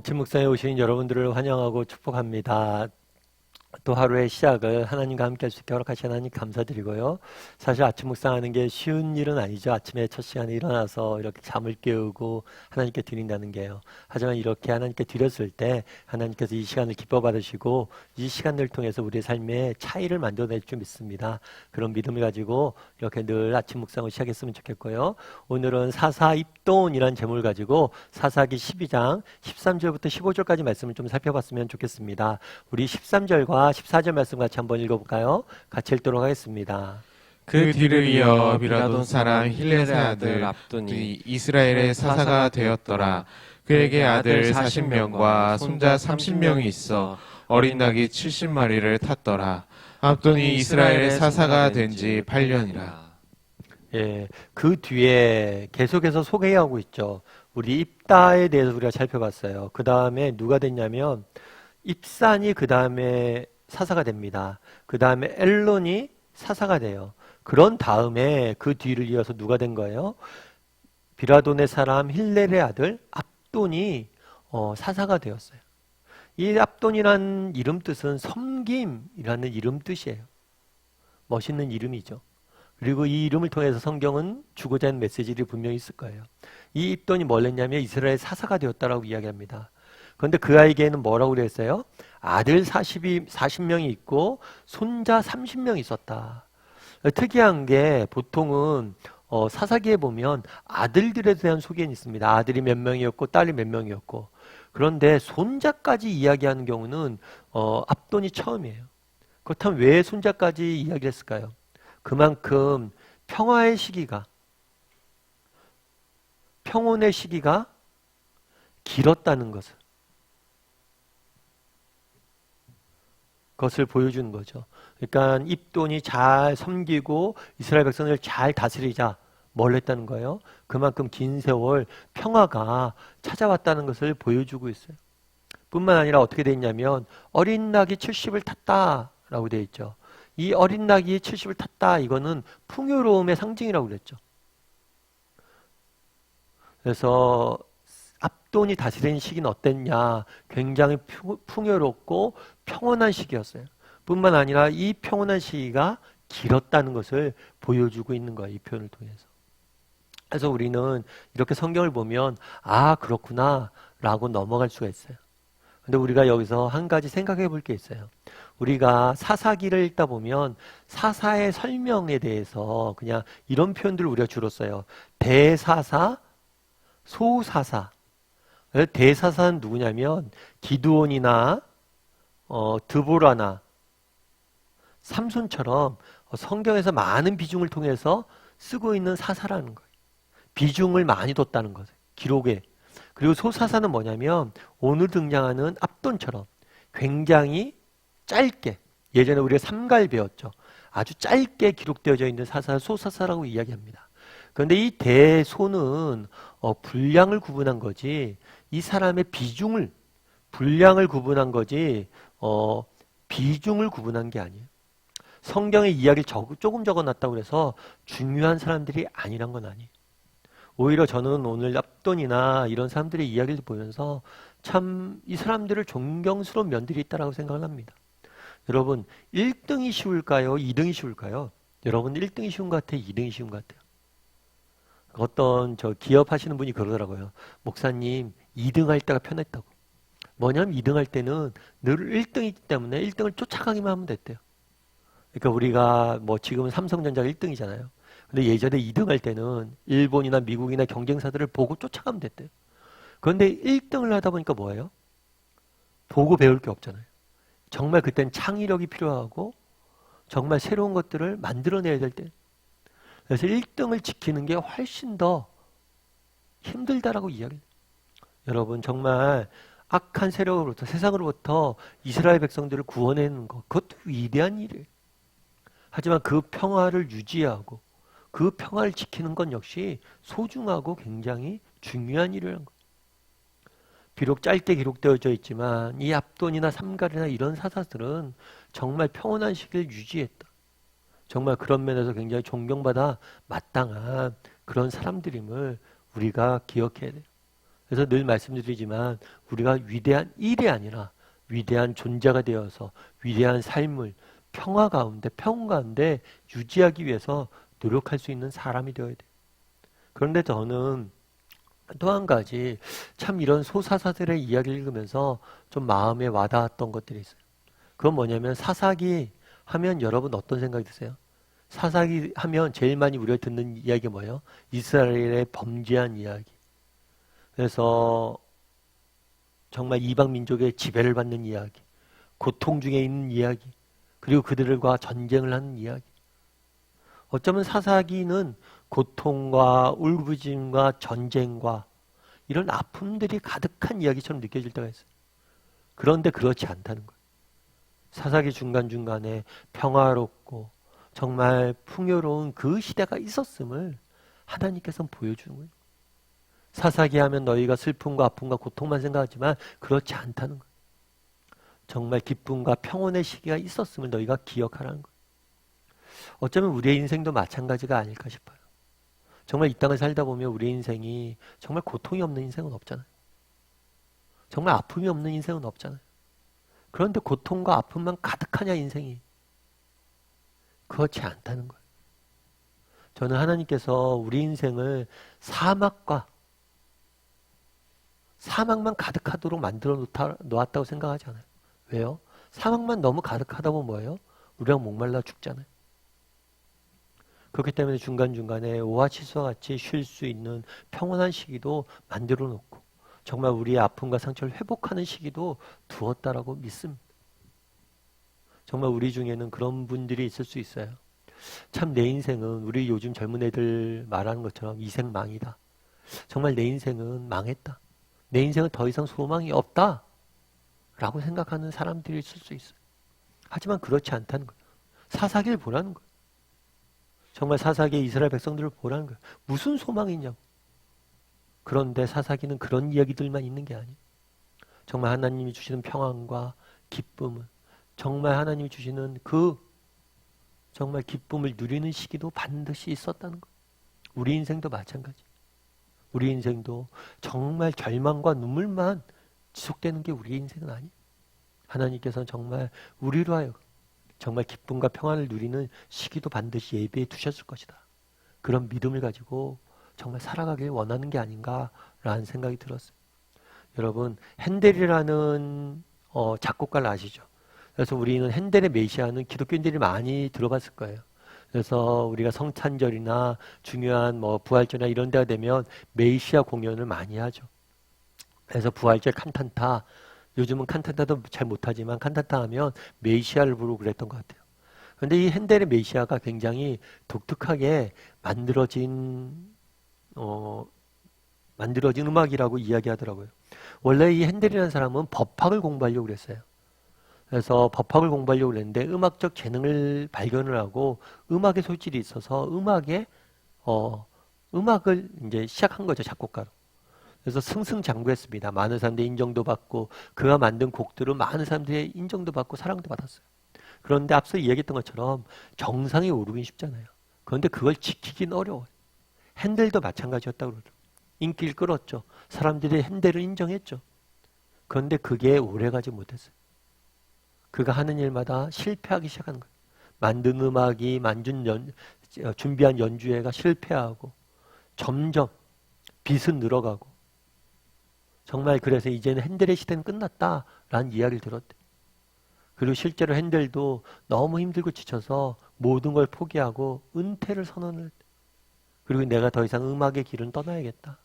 아침 묵상에 오신 여러분들을 환영하고 축복합니다. 또 하루의 시작을 하나님과 함께 할 수 있게 허락하신 하나님 감사드리고요. 사실 아침 묵상하는 게 쉬운 일은 아니죠. 아침에 첫 시간에 일어나서 이렇게 잠을 깨우고 하나님께 드린다는 게요. 하지만 이렇게 하나님께 드렸을 때 하나님께서 이 시간을 기뻐 받으시고 이 시간을 통해서 우리의 삶에 차이를 만들어낼 줄 믿습니다. 그런 믿음을 가지고 이렇게 늘 아침 묵상을 시작했으면 좋겠고요. 오늘은 사사입돈이라는 제목을 가지고 사사기 12장 13절부터 15절까지 말씀을 좀 살펴봤으면 좋겠습니다. 우리 13절과 14절 말씀 같이 한번 읽어볼까요? 같이 읽도록 하겠습니다. 그 뒤를 이어 비라돈 사람 힐레의 아들 압돈이 이스라엘의 사사가 되었더라. 그에게 아들 40명과 손자 30명이 있어 어린 낙이 70마리를 탔더라. 압돈이 이스라엘의 사사가 된 지 8년이라. 예, 그 뒤에 계속해서 소개하고 있죠. 우리 입다에 대해서 우리가 살펴봤어요. 그 다음에 누가 됐냐면 입산이 그 다음에 사사가 됩니다. 그 다음에 엘론이 사사가 돼요. 그런 다음에 그 뒤를 이어서 누가 된 거예요? 비라돈의 사람 힐렐의 아들 압돈이 사사가 되었어요. 이 압돈이라는 이름 뜻은 섬김이라는 이름 뜻이에요. 멋있는 이름이죠. 그리고 이 이름을 통해서 성경은 주고자 하는 메시지를 분명히 있을 거예요. 이 압돈이 뭘 했냐면 이스라엘 사사가 되었다라고 이야기합니다. 그런데 그 아이에게는 뭐라고 그랬어요? 아들 40명이 있고 손자 30명이 있었다. 특이한 게 보통은 사사기에 보면 아들들에 대한 소개는 있습니다. 아들이 몇 명이었고 딸이 몇 명이었고. 그런데 손자까지 이야기하는 경우는 압돈이 처음이에요. 그렇다면 왜 손자까지 이야기를 했을까요? 그만큼 평화의 시기가, 평온의 시기가 길었다는 것을 보여주는 거죠. 그러니까 입돈이 잘 섬기고 이스라엘 백성을 잘 다스리자 뭘 했다는 거예요? 그만큼 긴 세월 평화가 찾아왔다는 것을 보여주고 있어요. 뿐만 아니라 어떻게 돼 있냐면 어린 낙이 70을 탔다라고 돼 있죠. 이 어린 낙이 70을 탔다 이거는 풍요로움의 상징이라고 그랬죠. 그래서 압돈이 다스리는 시기는 어땠냐? 굉장히 풍요롭고 평온한 시기였어요. 뿐만 아니라 이 평온한 시기가 길었다는 것을 보여주고 있는 거예요. 이 표현을 통해서. 그래서 우리는 이렇게 성경을 보면 아 그렇구나 라고 넘어갈 수가 있어요. 근데 우리가 여기서 한 가지 생각해 볼 게 있어요. 우리가 사사기를 읽다 보면 사사의 설명에 대해서 그냥 이런 표현들을 우리가 주로 써요. 대사사, 소사사. 대사사는 누구냐면 기드온이나 드보라나 삼손처럼 성경에서 많은 비중을 통해서 쓰고 있는 사사라는 거예요. 비중을 많이 뒀다는 거죠. 기록에. 그리고 소사사는 뭐냐면 오늘 등장하는 압돈처럼 굉장히 짧게, 예전에 우리가 삼갈 배웠죠. 아주 짧게 기록되어져 있는 사사, 소사사라고 이야기합니다. 그런데 이 대소는 분량을 구분한 거지 이 사람의 비중을, 분량을 구분한 거지 비중을 구분한 게 아니에요. 성경의 이야기를 조금 적어놨다고 해서 중요한 사람들이 아니란 건 아니에요. 오히려 저는 오늘 압돈이나 이런 사람들의 이야기를 보면서 참 이 사람들을 존경스러운 면들이 있다고 생각을 합니다. 여러분 1등이 쉬울까요? 2등이 쉬울까요? 여러분 1등이 쉬운 것 같아요? 2등이 쉬운 것 같아요? 어떤 기업 하시는 분이 그러더라고요. 목사님 2등 할 때가 편했다고. 뭐냐면 2등 할 때는 늘 1등이기 때문에 1등을 쫓아가기만 하면 됐대요. 그러니까 우리가 뭐 지금은 삼성전자가 1등이잖아요. 근데 예전에 2등 할 때는 일본이나 미국이나 경쟁사들을 보고 쫓아가면 됐대요. 그런데 1등을 하다 보니까 뭐예요? 보고 배울 게 없잖아요. 정말 그땐 창의력이 필요하고 정말 새로운 것들을 만들어내야 될 때. 그래서 1등을 지키는 게 훨씬 더 힘들다라고 이야기해요. 여러분 정말 악한 세력으로부터 세상으로부터 이스라엘 백성들을 구원해내는 것 그것도 위대한 일이에요. 하지만 그 평화를 유지하고 그 평화를 지키는 건 역시 소중하고 굉장히 중요한 일이라는 거예요. 비록 짧게 기록되어져 있지만 이 압돈이나 삼갈이나 이런 사사들은 정말 평온한 시기를 유지했다. 정말 그런 면에서 굉장히 존경받아 마땅한 그런 사람들임을 우리가 기억해야 돼요. 그래서 늘 말씀드리지만 우리가 위대한 일이 아니라 위대한 존재가 되어서 위대한 삶을 평화 가운데 유지하기 위해서 노력할 수 있는 사람이 되어야 돼요. 그런데 저는 또 한 가지 참 이런 소사사들의 이야기를 읽으면서 좀 마음에 와닿았던 것들이 있어요. 그건 뭐냐면 사사기 하면 여러분 어떤 생각이 드세요? 사사기 하면 제일 많이 우리가 듣는 이야기가 뭐예요? 이스라엘의 범죄한 이야기. 그래서 정말 이방 민족의 지배를 받는 이야기, 고통 중에 있는 이야기, 그리고 그들과 전쟁을 하는 이야기. 어쩌면 사사기는 고통과 울부짖음과 전쟁과 이런 아픔들이 가득한 이야기처럼 느껴질 때가 있어요. 그런데 그렇지 않다는 거예요. 사사기 중간중간에 평화롭고 정말 풍요로운 그 시대가 있었음을 하나님께서는 보여주는 거예요. 사사기 하면 너희가 슬픔과 아픔과 고통만 생각하지만 그렇지 않다는 거예요. 정말 기쁨과 평온의 시기가 있었음을 너희가 기억하라는 거예요. 어쩌면 우리의 인생도 마찬가지가 아닐까 싶어요. 정말 이 땅을 살다 보면 우리의 인생이 정말 고통이 없는 인생은 없잖아요. 정말 아픔이 없는 인생은 없잖아요. 그런데 고통과 아픔만 가득하냐 인생이. 그렇지 않다는 거예요. 저는 하나님께서 우리 인생을 사막만 가득하도록 만들어 놓았다고 생각하지 않아요. 왜요? 사막만 너무 가득하다 보면 뭐예요? 우리가 목말라 죽잖아요. 그렇기 때문에 중간중간에 오아시스와 같이 쉴 수 있는 평온한 시기도 만들어 놓고 정말 우리의 아픔과 상처를 회복하는 시기도 두었다라고 믿습니다. 정말 우리 중에는 그런 분들이 있을 수 있어요. 참 내 인생은 우리 요즘 젊은 애들 말하는 것처럼 이생망이다. 정말 내 인생은 망했다. 내 인생은 더 이상 소망이 없다. 라고 생각하는 사람들이 있을 수 있어요. 하지만 그렇지 않다는 거예요. 사사기를 보라는 거예요. 정말 사사기의 이스라엘 백성들을 보라는 거예요. 무슨 소망이 있냐고. 그런데 사사기는 그런 이야기들만 있는 게 아니에요. 정말 하나님이 주시는 평안과 기쁨을, 정말 하나님이 주시는 그 정말 기쁨을 누리는 시기도 반드시 있었다는 거예요. 우리 인생도 마찬가지. 우리 인생도 정말 절망과 눈물만 지속되는 게 우리 인생은 아니에요. 하나님께서는 정말 우리로 하여금 정말 기쁨과 평안을 누리는 시기도 반드시 예비해 두셨을 것이다. 그런 믿음을 가지고 정말 살아가길 원하는 게 아닌가라는 생각이 들었어요. 여러분 핸델이라는 작곡가를 아시죠? 그래서 우리는 핸델의 메시아는 기독교인들이 많이 들어봤을 거예요. 그래서 우리가 성탄절이나 중요한 부활절이나 이런 데가 되면 메시아 공연을 많이 하죠. 그래서 부활절 칸탄타, 요즘은 칸탄타도 잘 못하지만 칸탄타 하면 메시아를 부르고 그랬던 것 같아요. 그런데 이 핸델의 메시아가 굉장히 독특하게 만들어진 음악이라고 이야기하더라고요. 원래 이 핸델이라는 사람은 법학을 공부하려고 그랬어요. 그래서 법학을 공부하려고 했는데 음악적 재능을 발견을 하고 음악에 소질이 있어서 음악을 이제 시작한 거죠, 작곡가로. 그래서 승승장구했습니다. 많은 사람들이 인정도 받고 그가 만든 곡들은 많은 사람들의 인정도 받고 사랑도 받았어요. 그런데 앞서 이야기했던 것처럼 정상에 오르긴 쉽잖아요. 그런데 그걸 지키긴 어려워요. 핸델도 마찬가지였다고 그러죠. 인기를 끌었죠. 사람들이 핸델을 인정했죠. 그런데 그게 오래가지 못했어요. 그가 하는 일마다 실패하기 시작하는 거예요. 만든 음악이 준비한 연주회가 실패하고 점점 빚은 늘어가고 정말 그래서 이제는 핸델의 시대는 끝났다라는 이야기를 들었대요. 그리고 실제로 핸델도 너무 힘들고 지쳐서 모든 걸 포기하고 은퇴를 선언을 했대요. 그리고 내가 더 이상 음악의 길은 떠나야겠다.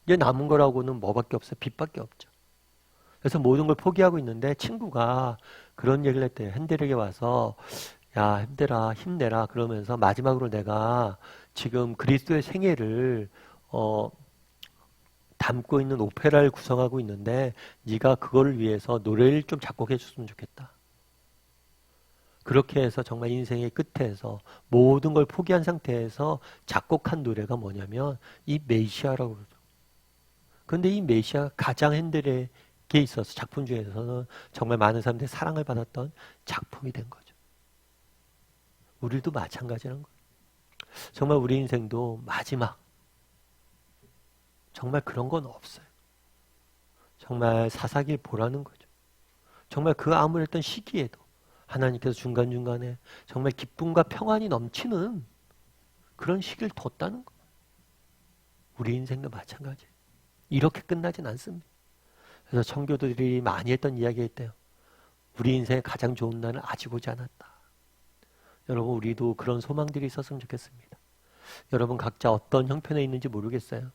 이제 남은 거라고는 뭐밖에 없어요? 빚밖에 없죠. 그래서 모든 걸 포기하고 있는데 친구가 그런 얘기를 했대요. 핸델에게 와서 야 핸델아 힘내라 그러면서 마지막으로 내가 지금 그리스도의 생애를 담고 있는 오페라를 구성하고 있는데 네가 그걸 위해서 노래를 좀 작곡해 줬으면 좋겠다. 그렇게 해서 정말 인생의 끝에서 모든 걸 포기한 상태에서 작곡한 노래가 뭐냐면 이 메시아라고 그러죠. 그런데 이 메시아가 가장 핸델에게 있어서 작품 중에서는 정말 많은 사람들의 사랑을 받았던 작품이 된 거죠. 우리도 마찬가지라는 거예요. 정말 우리 인생도 마지막 정말 그런 건 없어요. 정말 사사기를 보라는 거죠. 정말 그 암울했던 시기에도 하나님께서 중간중간에 정말 기쁨과 평안이 넘치는 그런 시기를 뒀다는 거예요. 우리 인생도 마찬가지예요. 이렇게 끝나진 않습니다. 그래서 청교도들이 많이 했던 이야기가 있대요. 우리 인생의 가장 좋은 날은 아직 오지 않았다. 여러분, 우리도 그런 소망들이 있었으면 좋겠습니다. 여러분 각자 어떤 형편에 있는지 모르겠어요.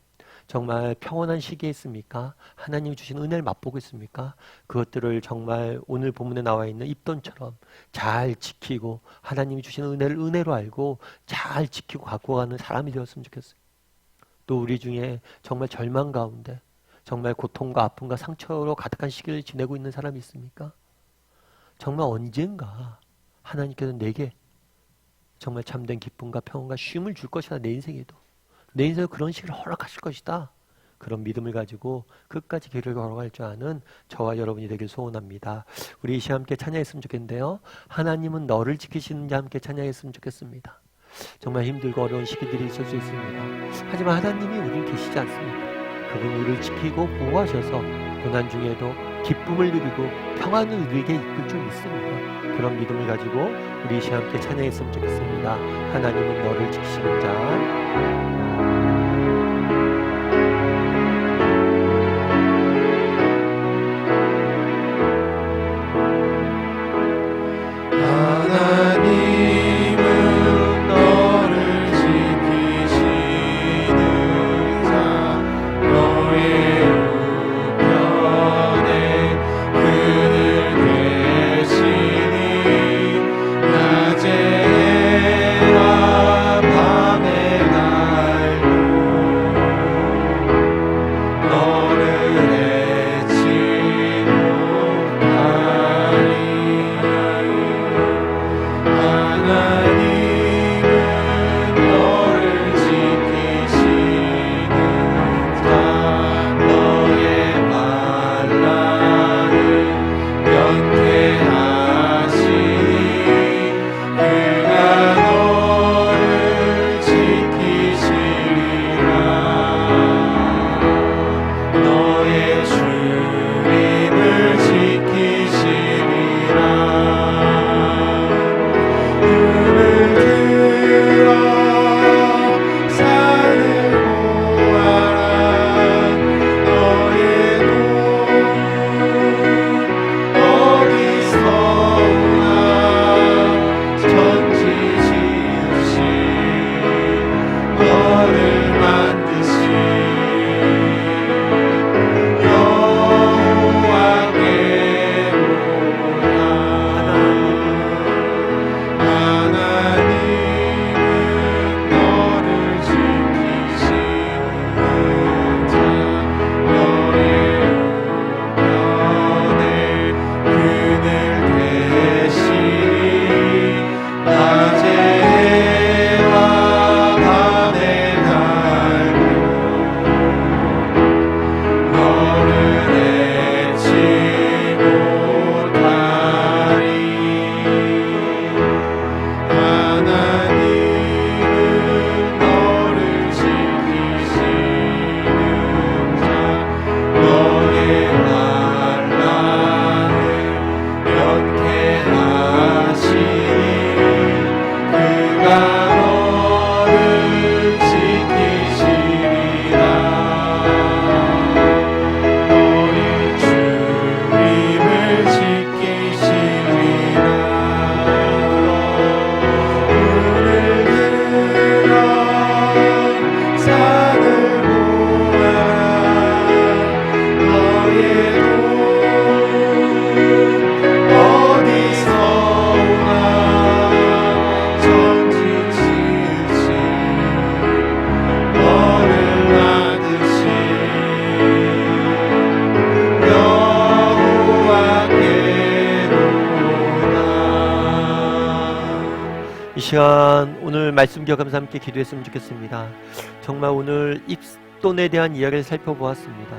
정말 평온한 시기에 있습니까? 하나님이 주신 은혜를 맛보고 있습니까? 그것들을 정말 오늘 본문에 나와 있는 입돈처럼 잘 지키고 하나님이 주신 은혜를 은혜로 알고 잘 지키고 갖고 가는 사람이 되었으면 좋겠어요. 또 우리 중에 정말 절망 가운데 정말 고통과 아픔과 상처로 가득한 시기를 지내고 있는 사람이 있습니까? 정말 언젠가 하나님께서 내게 정말 참된 기쁨과 평온과 쉼을 줄 것이다. 내 인생에도. 내 인생에 그런 시기를 허락하실 것이다. 그런 믿음을 가지고 끝까지 길을 걸어갈 줄 아는 저와 여러분이 되길 소원합니다. 우리 이 시간 함께 찬양했으면 좋겠는데요. 하나님은 너를 지키시는 자 함께 찬양했으면 좋겠습니다. 정말 힘들고 어려운 시기들이 있을 수 있습니다. 하지만 하나님이 우리를 계시지 않습니다. 그분 우리를 지키고 보호하셔서 고난 중에도 기쁨을 누리고 평안을 누리게 이끌 줄 믿습니다. 그런 믿음을 가지고 우리 이 시간 함께 찬양했으면 좋겠습니다. 하나님은 너를 지키시는 자. 이 시간 오늘 말씀 기억하면서 함께 기도했으면 좋겠습니다. 정말 오늘 입돈에 대한 이야기를 살펴보았습니다.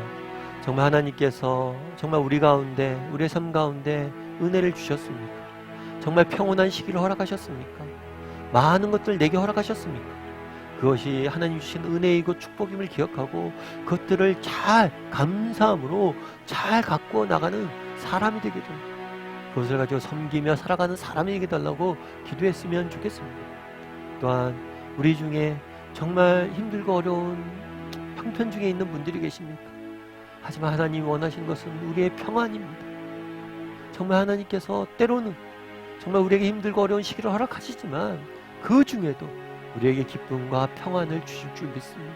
정말 하나님께서 정말 우리 가운데 우리의 삶 가운데 은혜를 주셨습니까? 정말 평온한 시기를 허락하셨습니까? 많은 것들 내게 허락하셨습니까? 그것이 하나님 주신 은혜이고 축복임을 기억하고 그것들을 잘 감사함으로 잘 갖고 나가는 사람이 되게 됩니다. 그것을 가지고 섬기며 살아가는 사람이 되게 달라고 기도했으면 좋겠습니다. 또한 우리 중에 정말 힘들고 어려운 형편 중에 있는 분들이 계십니까? 하지만 하나님이 원하시는 것은 우리의 평안입니다. 정말 하나님께서 때로는 정말 우리에게 힘들고 어려운 시기를 허락하시지만 그 중에도 우리에게 기쁨과 평안을 주실 줄 믿습니다.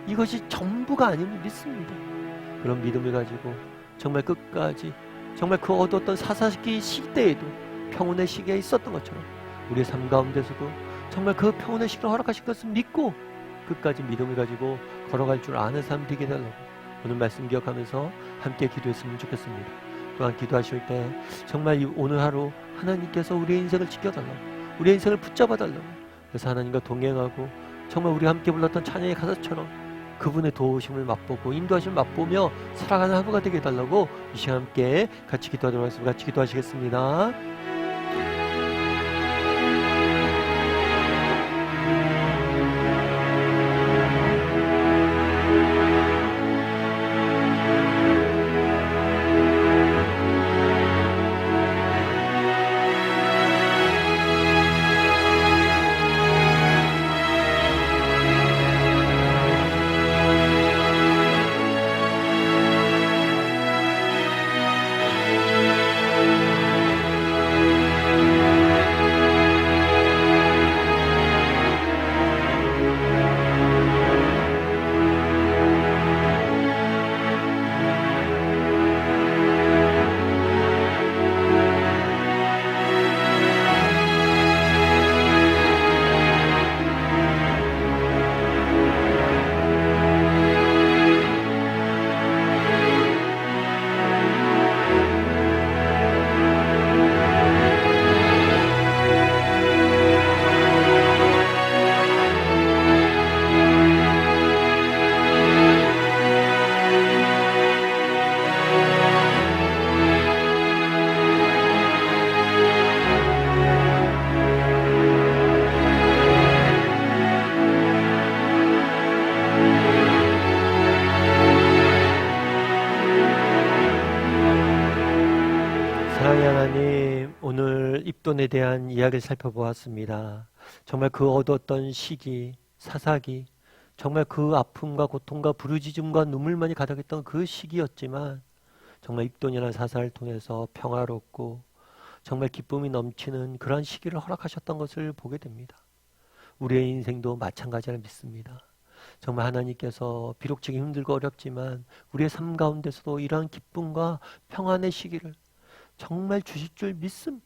이것이 전부가 아님을 믿습니다. 그런 믿음을 가지고 정말 끝까지 정말 그 얻었던 사사기 시대에도 평온의 시기가 있었던 것처럼 우리의 삶 가운데서도 정말 그 평온의 시기를 허락하신 것을 믿고 끝까지 믿음을 가지고 걸어갈 줄 아는 삶 되게 달라고 오늘 말씀 기억하면서 함께 기도했으면 좋겠습니다. 또한 기도하실 때 정말 오늘 하루 하나님께서 우리의 인생을 지켜달라고 우리의 인생을 붙잡아달라고 그래서 하나님과 동행하고 정말 우리가 함께 불렀던 찬양의 가사처럼 그분의 도우심을 맛보고 인도하심을 맛보며 살아가는 하루가 되게 해달라고 이 시간 함께 같이 기도하도록 하겠습니다. 같이 기도하시겠습니다. 사랑의 하나님, 오늘 입돈에 대한 이야기를 살펴보았습니다. 정말 그 얻었던 시기, 사사기, 정말 그 아픔과 고통과 부르짖음과 눈물만이 가득했던 그 시기였지만 정말 입돈이라는 사사를 통해서 평화롭고 정말 기쁨이 넘치는 그러한 시기를 허락하셨던 것을 보게 됩니다. 우리의 인생도 마찬가지라 믿습니다. 정말 하나님께서 비록 지금 힘들고 어렵지만 우리의 삶 가운데서도 이러한 기쁨과 평안의 시기를 정말 주실 줄 믿습니다.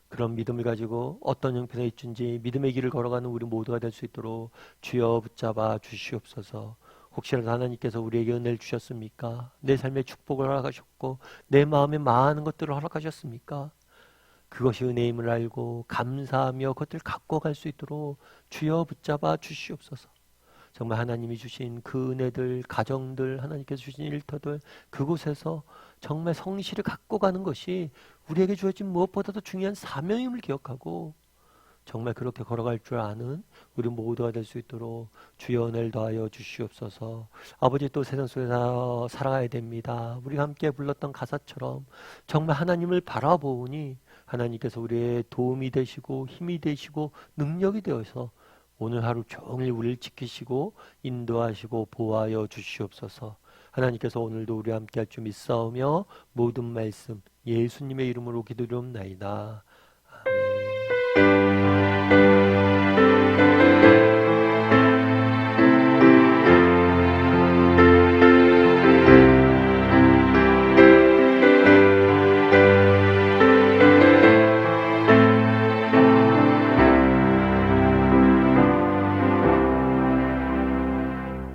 그런 믿음을 가지고 어떤 형편에 있든지 믿음의 길을 걸어가는 우리 모두가 될 수 있도록 주여 붙잡아 주시옵소서. 혹시라도 하나님께서 우리에게 은혜를 주셨습니까? 내 삶에 축복을 허락하셨고 내 마음에 많은 것들을 허락하셨습니까? 그것이 은혜임을 알고 감사하며 그것들을 갖고 갈 수 있도록 주여 붙잡아 주시옵소서. 정말 하나님이 주신 그 은혜들, 가정들, 하나님께서 주신 일터들 그곳에서 정말 성실히 갖고 가는 것이 우리에게 주어진 무엇보다도 중요한 사명임을 기억하고 정말 그렇게 걸어갈 줄 아는 우리 모두가 될 수 있도록 주여 은혜를 더하여 주시옵소서. 아버지, 또 세상 속에서 살아가야 됩니다. 우리가 함께 불렀던 가사처럼 정말 하나님을 바라보니 하나님께서 우리의 도움이 되시고 힘이 되시고 능력이 되어서 오늘 하루 종일 우리를 지키시고 인도하시고 보호하여 주시옵소서. 하나님께서 오늘도 우리와 함께 할 줄 믿사오며 모든 말씀 예수님의 이름으로 기도드리옵나이다.